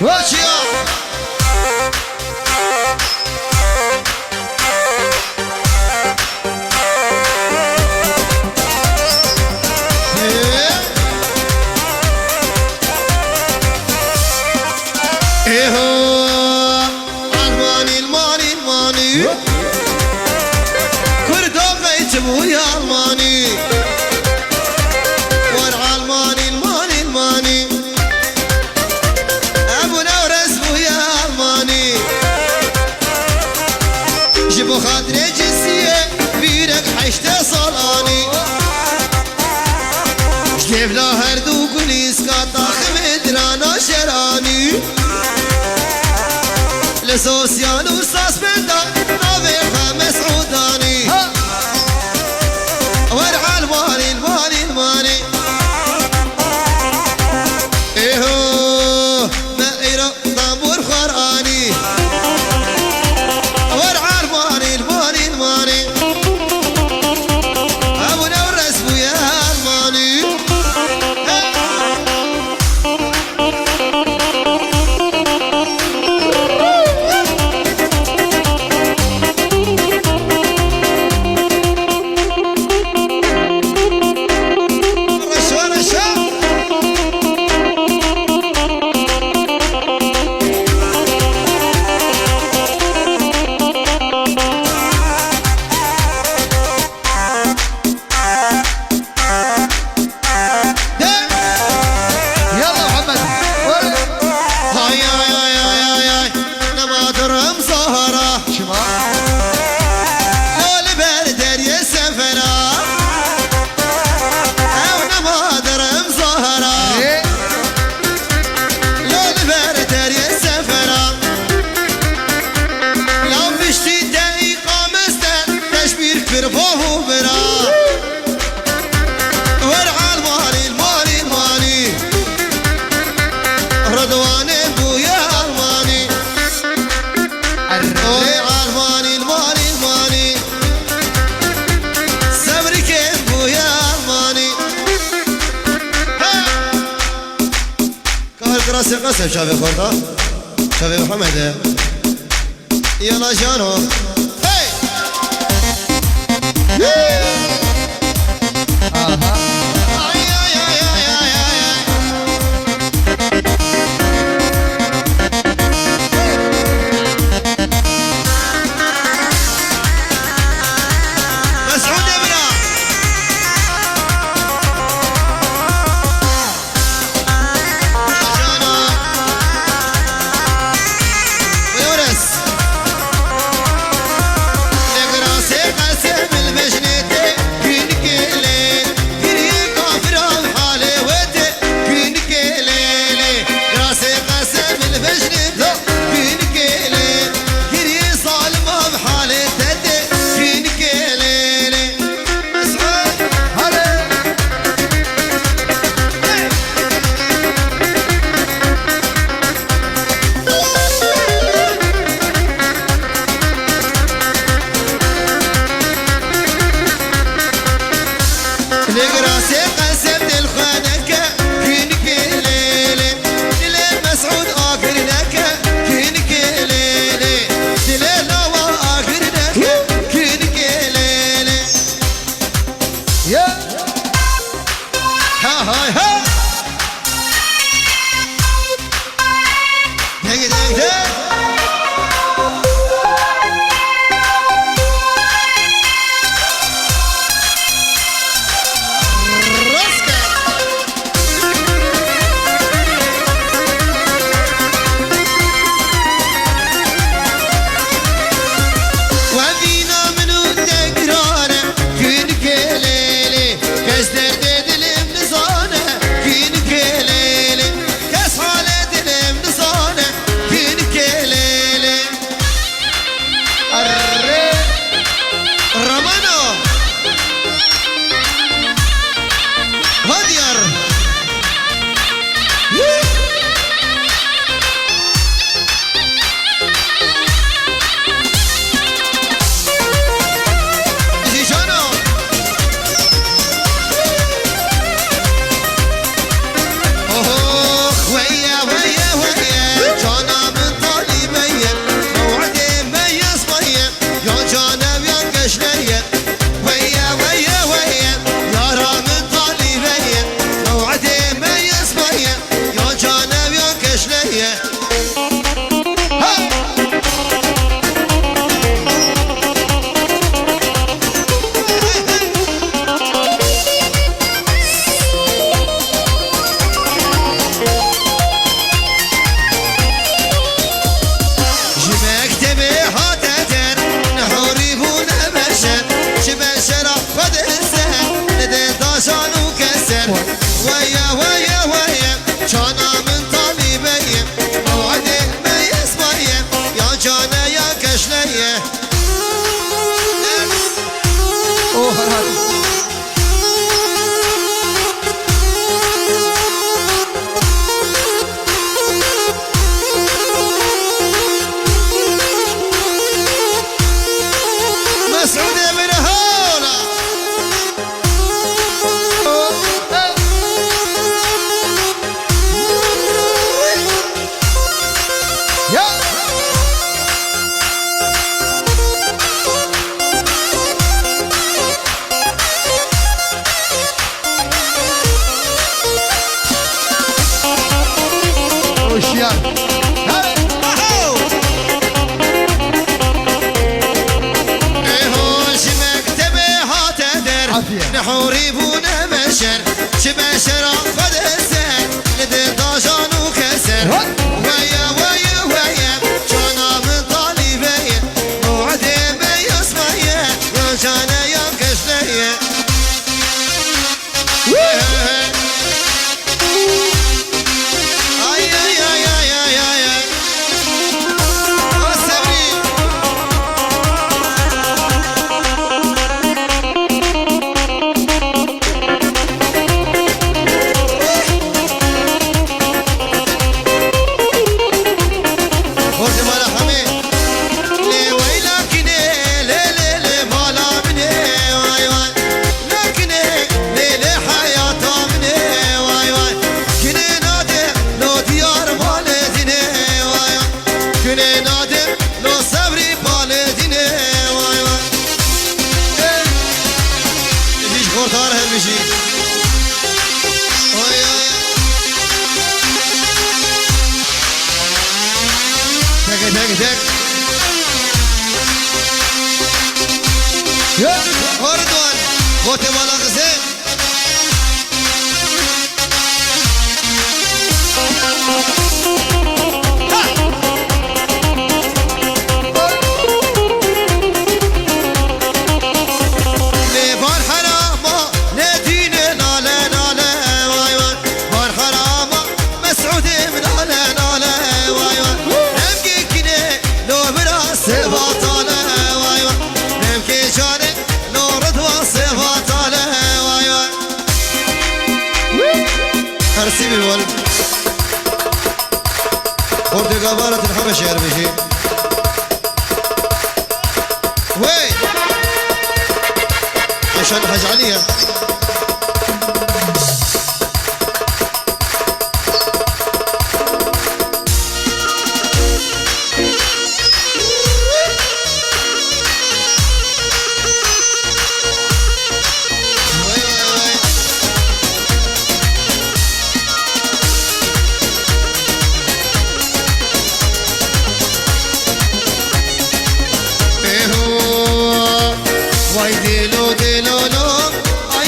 واشيا يا الماني ورع الماني الماني الماني ابونا ورسمه يا الماني جيبوا خاطري جنسية بيرك حشته صلاني جيب له هردو قوليس كاطاخ مدرانا شراني لسوسيان وصاص بندا نافي خمس عوداني ورع الماني الماني الماني ايهو مائرة طابور خراني ورع الماني الماني الماني ابونا والرسم يا الماني راسي قسم شافي خورطة شافي محمد يلا جانو كشلية ويا ويا ويا جانا من طالبية موعدي ما يسمعي يا جانا يا كشلية مسعود من هولا نحوري بونا بشر شبشر قد السر ندل طاجان وكسر ويا ويا ويا جانا من طالبية موعدي ما يسمعي يا جانا يا كشلية اي اي اي اي اي اي خورتار هالمشي تك تك تك أردوان خوتي مالا غزين أرسيبي الولد خورتي قبارة الحبش يا ربشي وي عشان حاج عليا واي ديلو ديلو لو اي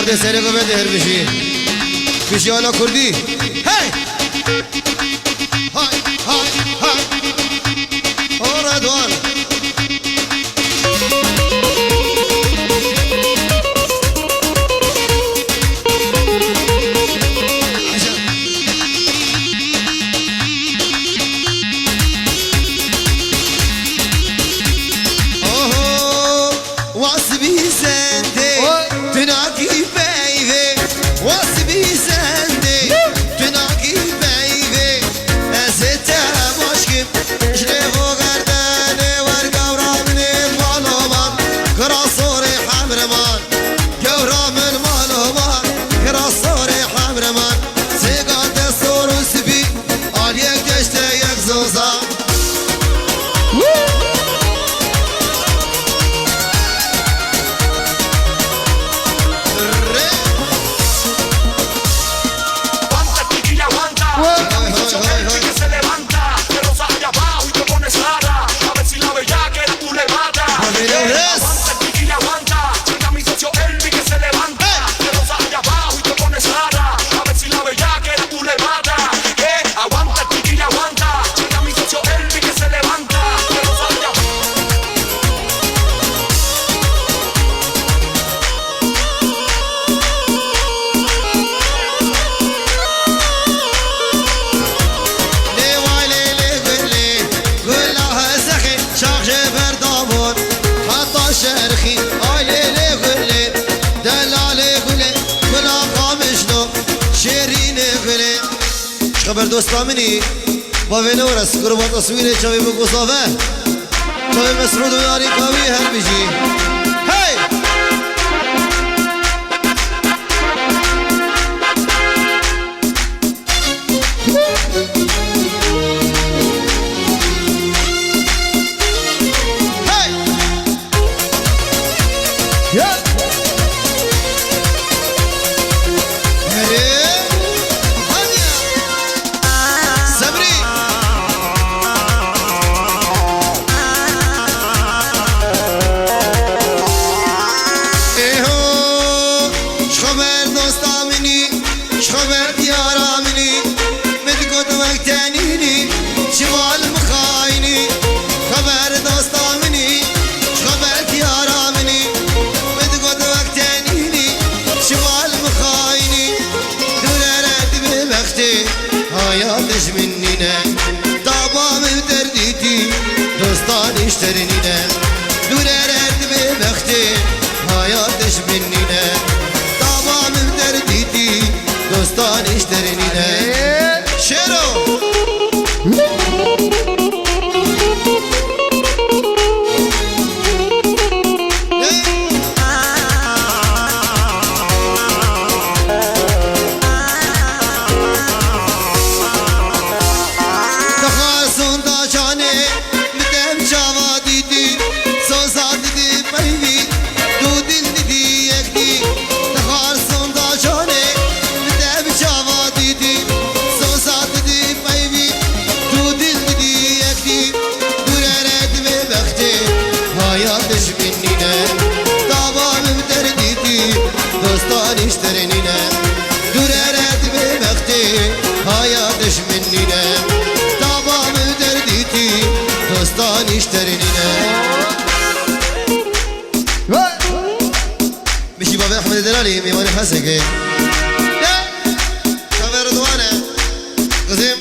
خود سری کو بده هر بشی بشی حالا کردی هی های های های اوردوان خبر دوستامنی با وینور است قربان تصویر چوی بگوسافه چوی مسرود و یاری قوی هر بیجی هی اشترنينا دور رد ببختي حياتش منينا طبعا من درديتي دوستان اشترنينا شيرو مشي بابا احمد الدلالي ميواني حسكي خبر رضوانه قسم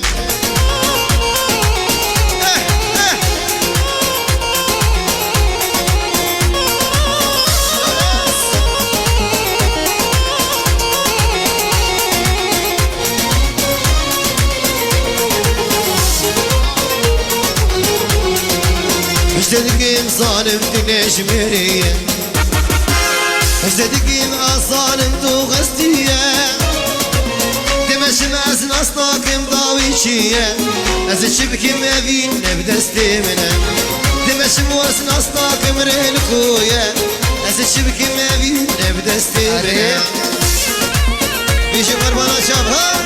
اشتدقين صالم تنيش مريه اشتدقين اصالم تو غستيه دمش ماس نصطاكم ضاويشيه از شبكي ما بين بدستي منه دمش موس نصطاكم ريلكويه از شبكي ما بين بدستي منه بيجي قربانا شابها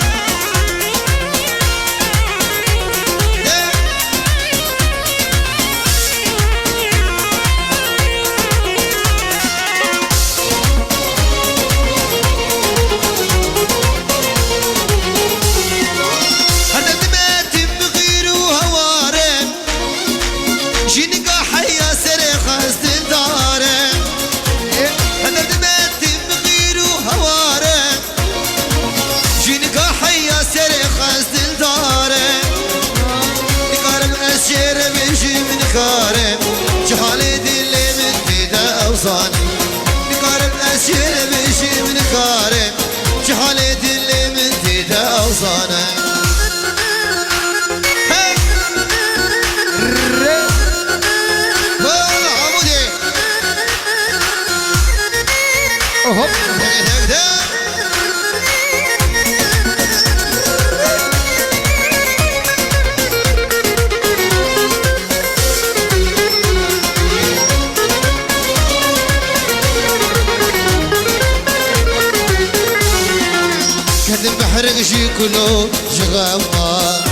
قولو جغما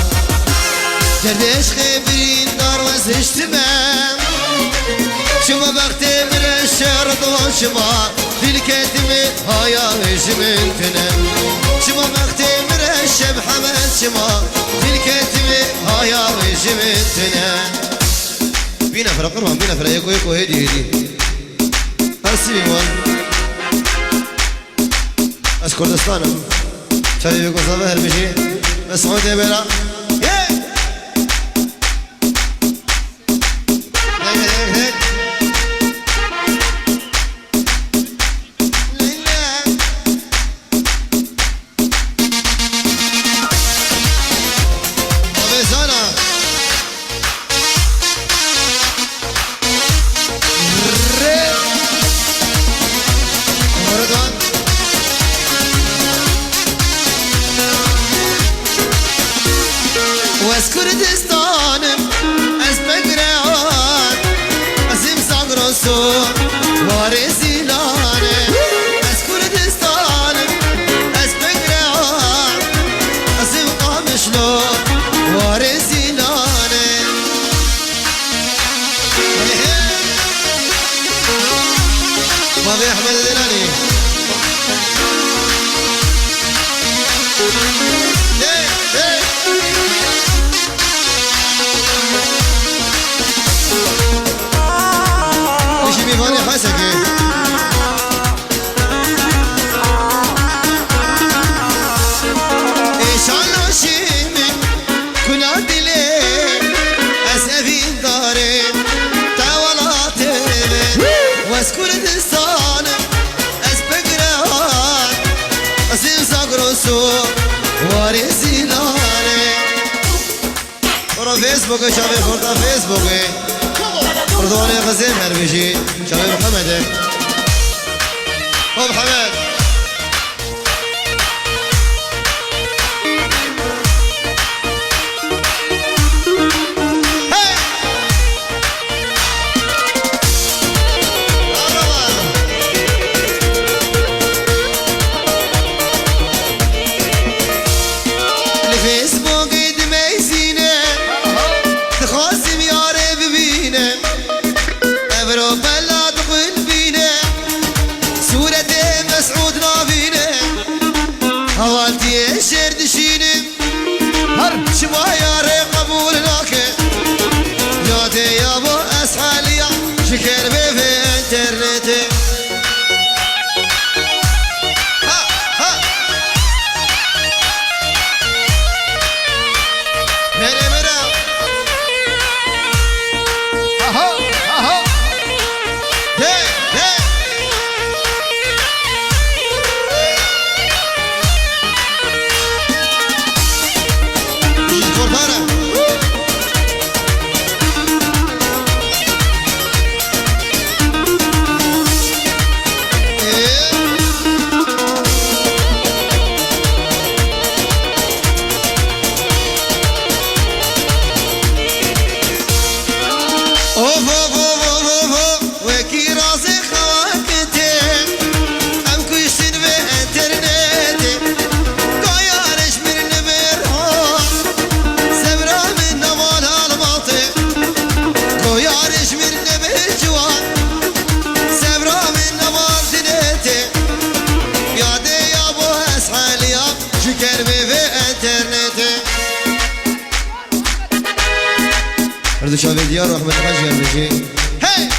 كردش خبرين دار وزشتمام شما بختي من الشرط وشما في الكتم هيا هجمن تنم شما بختي من الشب حمد شما في الكتم هيا هجمن تنم بينا فرق قربان بينا فرق يكو هدي هرسي بيوان از کردستانم شاید بگو صبح هر بشی مسعود برا از کردستانم از بگران از امساق رسو وارزیلانه از کردستانم از بگران از امقامشلو وارزیلانه ما بيحمل دلاني ميفاني حسكي ايش على شيمي كنا دلي اسفين داري تاولاتي واس كردستان اس بقران اسيم ساقرسو وارزيلاني ورا فيسبوك شابي خورتا فيسبوكي رضواني غزين هربشي شباب محمد ابو محمد الفيسبوك يدميزينه تخاصم يا رب بينه بلا دخل بينا سورة مسعود نافينا هوالتي شرد شيني هر شما يا ري قبول لك ياتي يا ابو اسحاليا شكر بي في انترنتي شاف ديار واحمد حاج هربشي هي